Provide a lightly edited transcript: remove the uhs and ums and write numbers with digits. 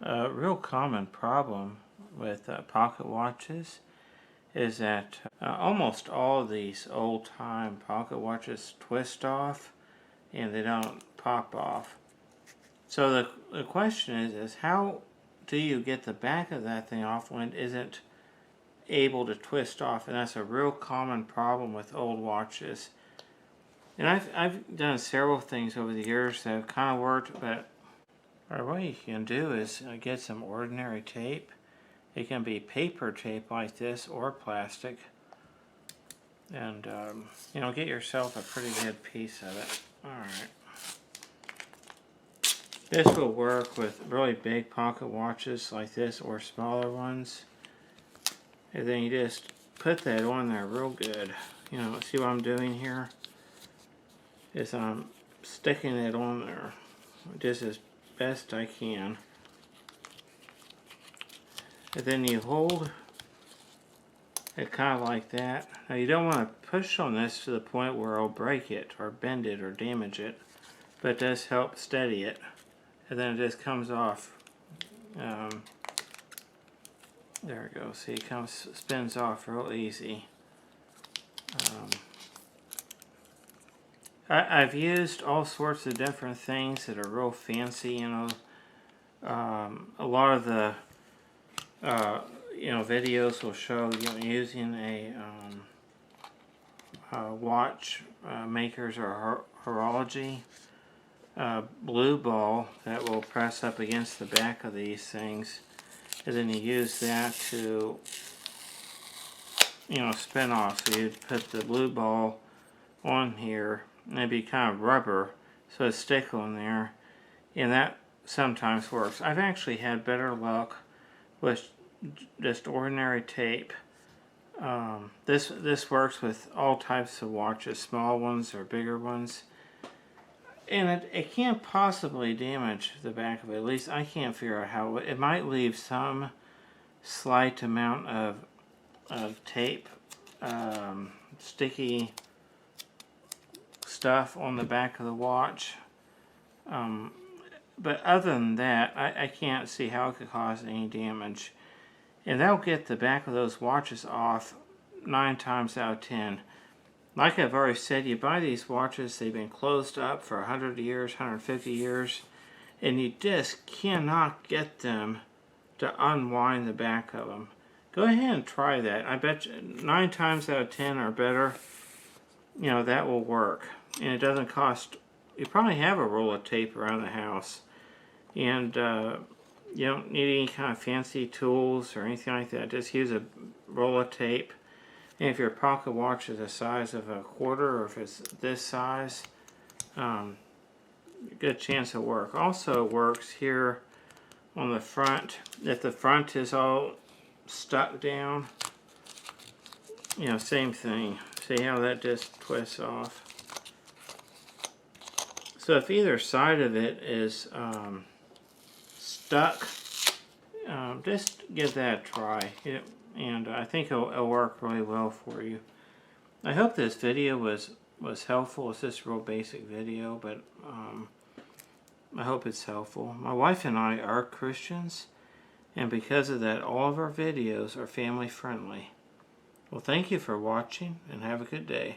A real common problem with pocket watches is that almost all of these old-time pocket watches twist off and they don't pop off. So the question is how do you get the back of that thing off when it isn't able to twist off? And that's a real common problem with old watches. And I've done several things over the years that have kind of worked, but what you can do is get some ordinary tape. It can be paper tape like this or plastic, and get yourself a pretty good piece of it. Alright. This will work with really big pocket watches like this or smaller ones. And then you just put that on there real good. See what I'm doing here? Is I'm sticking it on there just as best I can. And then you hold it kind of like that. Now you don't want to push on this to the point where it'll break it or bend it or damage it, but it does help steady it. And then it just comes off. There we go. See, it spins off real easy. I've used all sorts of different things that are real fancy. A lot of the videos will show using a watch makers or horology blue ball that will press up against the back of these things, and then you use that to spin off. So you put the blue ball on here, and it'd be kind of rubber, so it stick on there, and that sometimes works. I've actually had better luck with just ordinary tape. This works with all types of watches, small ones or bigger ones. And it can't possibly damage the back of it. At least I can't figure out how. It might leave some slight amount of tape, sticky stuff on the back of the watch. But other than that, I can't see how it could cause any damage. And that'll get the back of those watches off 9 times out of 10. Like I've already said, you buy these watches, they've been closed up for 100 years, 150 years, and you just cannot get them to unwind the back of them. Go ahead and try that. I bet you 9 times out of 10 or better, that will work. And it doesn't cost, you probably have a roll of tape around the house. And you don't need any kind of fancy tools or anything like that. Just use a roll of tape. And if your pocket watch is the size of a quarter, or if it's this size, good chance it'll work. Also works here on the front. If the front is all stuck down, same thing. See how that just twists off? So if either side of it is stuck, just give that a try. And I think it'll work really well for you. I hope this video was helpful. It's just a real basic video, but I hope it's helpful. My wife and I are Christians, and because of that, all of our videos are family friendly. Well, thank you for watching, and have a good day.